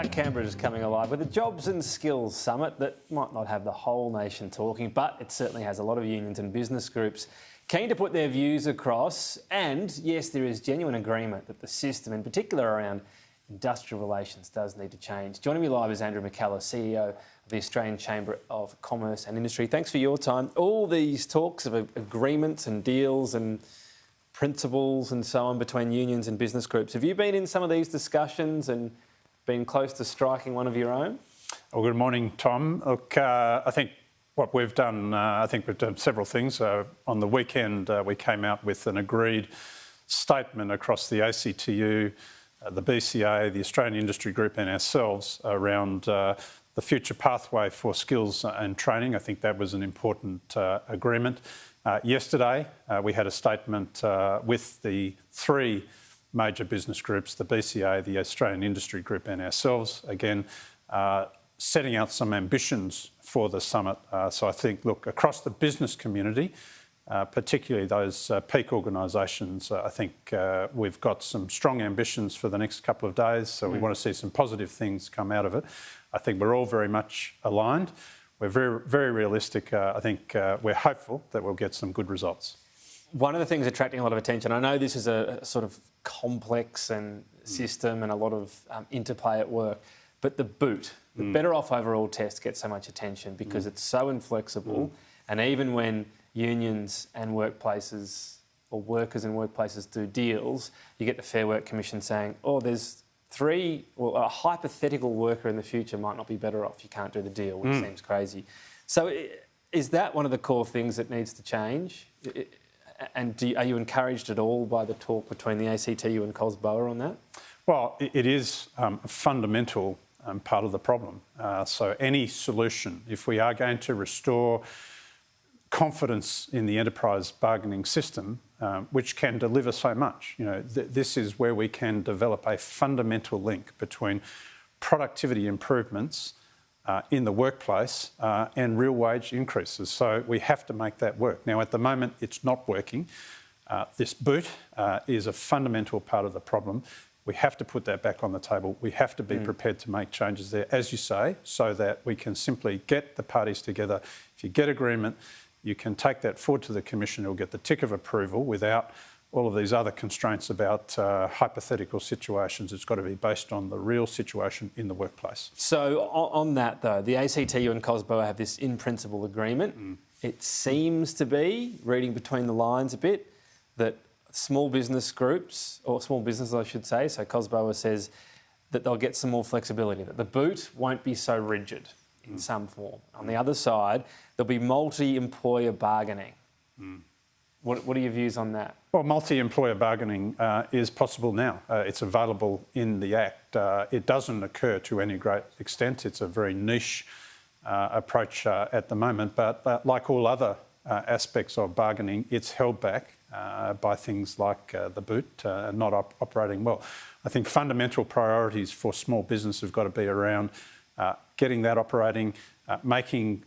Canberra is coming alive with a Jobs and Skills Summit that might not have the whole nation talking, but it certainly has a lot of unions and business groups keen to put their views across. And yes, there is genuine agreement that the system, in particular around industrial relations, does need to change. Joining me live is Andrew McKellar, CEO of the Australian Chamber of Commerce and Industry. Thanks for your time. All these talks of agreements and deals and principles and so on between unions and business groups. Have you been in some of these discussions and been close to striking one of your own? Well, good morning, Tom. Look, I think what we've done, we've done several things. On the weekend, we came out with an agreed statement across the ACTU, the BCA, the Australian Industry Group and ourselves around the future pathway for skills and training. I think that was an important agreement. Yesterday, we had a statement with the three major business groups, the BCA, the Australian Industry Group and ourselves, again, setting out some ambitions for the summit. So I think, look, across the business community, particularly those peak organisations, I think we've got some strong ambitions for the next couple of days, so we want to see some positive things come out of it. I think we're all very much aligned. We're very, very realistic. I think we're hopeful that we'll get some good results. One of the things attracting a lot of attention, I know this is a sort of complex and system and a lot of interplay at work, but the boot, the better off overall test gets so much attention because it's so inflexible. And even when unions and workplaces or workers and workplaces do deals, you get the Fair Work Commission saying, oh, there's three, or a hypothetical worker in the future might not be better off, you can't do the deal, which seems crazy. So is that one of the core things that needs to change? And are you encouraged at all by the talk between the ACTU and COSBOA on that? Well, it is a fundamental part of the problem. So any solution, if we are going to restore confidence in the enterprise bargaining system, which can deliver so much, this is where we can develop a fundamental link between productivity improvements in the workplace and real wage increases. So we have to make that work. Now, at the moment, it's not working. This boot is a fundamental part of the problem. We have to put that back on the table. We have to be prepared to make changes there, as you say, so that we can simply get the parties together. If you get agreement, you can take that forward to the Commission. It'll get the tick of approval without all of these other constraints about hypothetical situations. It's got to be based on the real situation in the workplace. So on that, though, the ACTU and COSBOA have this in-principle agreement. It seems to be, reading between the lines a bit, that small business groups, or small businesses I should say, so COSBOA says that they'll get some more flexibility, that the boot won't be so rigid in some form. On the other side, there'll be multi-employer bargaining. What are your views on that? Well, multi-employer bargaining is possible now. It's available in the Act. It doesn't occur to any great extent. It's a very niche approach at the moment, but like all other aspects of bargaining, it's held back by things like the boot not operating well. I think fundamental priorities for small business have got to be around getting that operating, making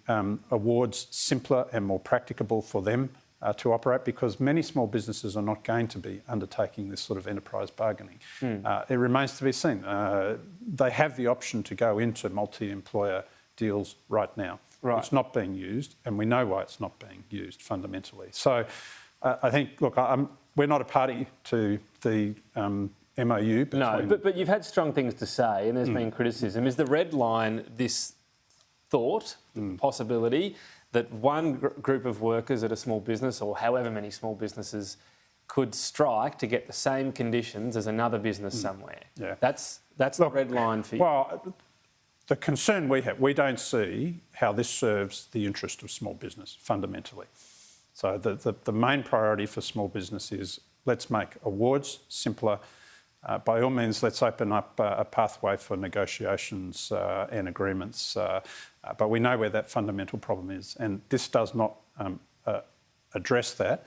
awards simpler and more practicable for them to operate, because many small businesses are not going to be undertaking this sort of enterprise bargaining. It remains to be seen. They have the option to go into multi-employer deals right now. It's not being used, and we know why it's not being used fundamentally. So I think, look, we're not a party to the MOU. No, but you've had strong things to say, and there's been criticism. Is the red line this thought, the possibility that one group of workers at a small business, or however many small businesses, could strike to get the same conditions as another business somewhere? Yeah. That's the red line for you. Well, the concern we have, we don't see how this serves the interest of small business fundamentally. So the main priority for small business is let's make awards simpler. By all means, let's open up a pathway for negotiations and agreements. But we know where that fundamental problem is, and this does not address that.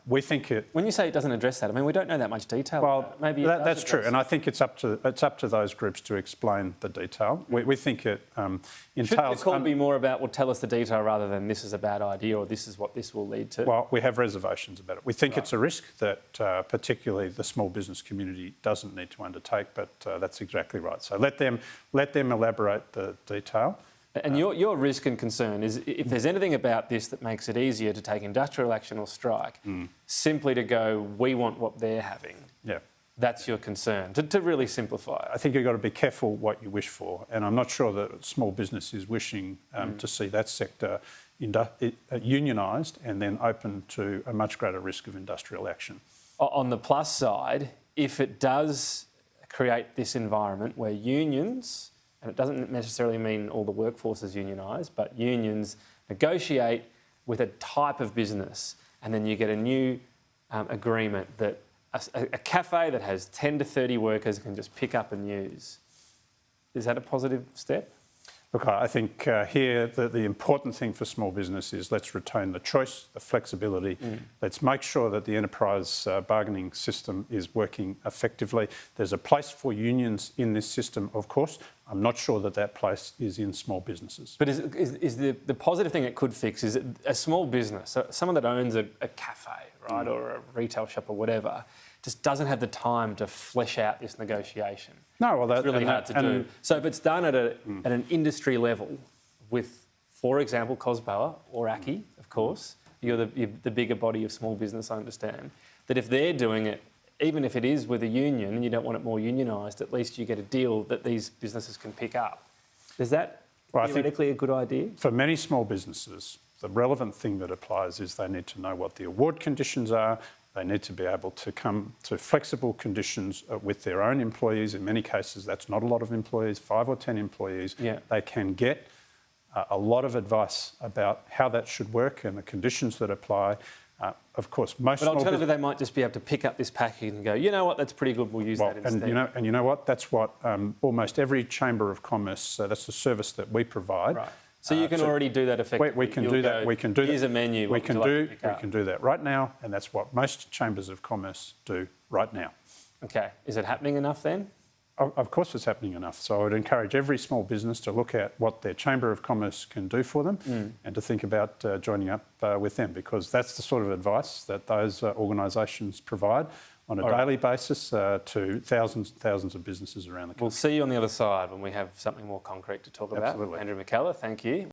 We think it. When you say it doesn't address that, I mean, we don't know that much detail. Well, maybe that's true, and I think it's up to those groups to explain the detail. We think it entails. Should the call be more about, well, tell us the detail rather than this is a bad idea or this is what this will lead to? Well, we have reservations about it. We think it's a risk that particularly the small business community doesn't need to undertake, but that's exactly right. So let them elaborate the detail. And your risk and concern is if there's anything about this that makes it easier to take industrial action or strike, simply to go, we want what they're having. Yeah. That's your concern, to really simplify it. I think you've got to be careful what you wish for, and I'm not sure that small business is wishing to see that sector unionised and then open to a much greater risk of industrial action. On the plus side, if it does create this environment where unions, and it doesn't necessarily mean all the workforce is unionised, but unions negotiate with a type of business, and then you get a new agreement that a cafe that has 10 to 30 workers can just pick up and use. Is that a positive step? Look, I think here the important thing for small business is let's retain the choice, the flexibility. Let's make sure that the enterprise bargaining system is working effectively. There's a place for unions in this system, of course. I'm not sure that place is in small businesses. But is the positive thing it could fix is a small business, so someone that owns a cafe, right, or a retail shop or whatever, just doesn't have the time to flesh out this negotiation. No, well, that's really hard to do. So if it's done at an industry level with, for example, Cosboa or Aki, of course, you're the bigger body of small business, I understand, that if they're doing it, even if it is with a union and you don't want it more unionised, at least you get a deal that these businesses can pick up. Is that theoretically a good idea? For many small businesses, the relevant thing that applies is they need to know what the award conditions are. They need to be able to come to flexible conditions with their own employees. In many cases, that's not a lot of employees, 5 or 10 employees. Yeah. They can get a lot of advice about how that should work and the conditions that apply. Of course, most. But alternatively, they might just be able to pick up this package and go, you know what, that's pretty good. We'll use that instead. And you know what? That's what almost every chamber of commerce. That's the service that we provide. Right. So you can already do that effectively. We can do that. We can do that. Here's a menu. We can do that right now, and that's what most chambers of commerce do right now. Okay. Is it happening enough then? Of course it's happening enough. So I would encourage every small business to look at what their Chamber of Commerce can do for them and to think about joining up with them, because that's the sort of advice that those organisations provide on a daily basis to thousands and thousands of businesses around the country. We'll see you on the other side when we have something more concrete to talk about. Absolutely. Andrew McKellar, thank you.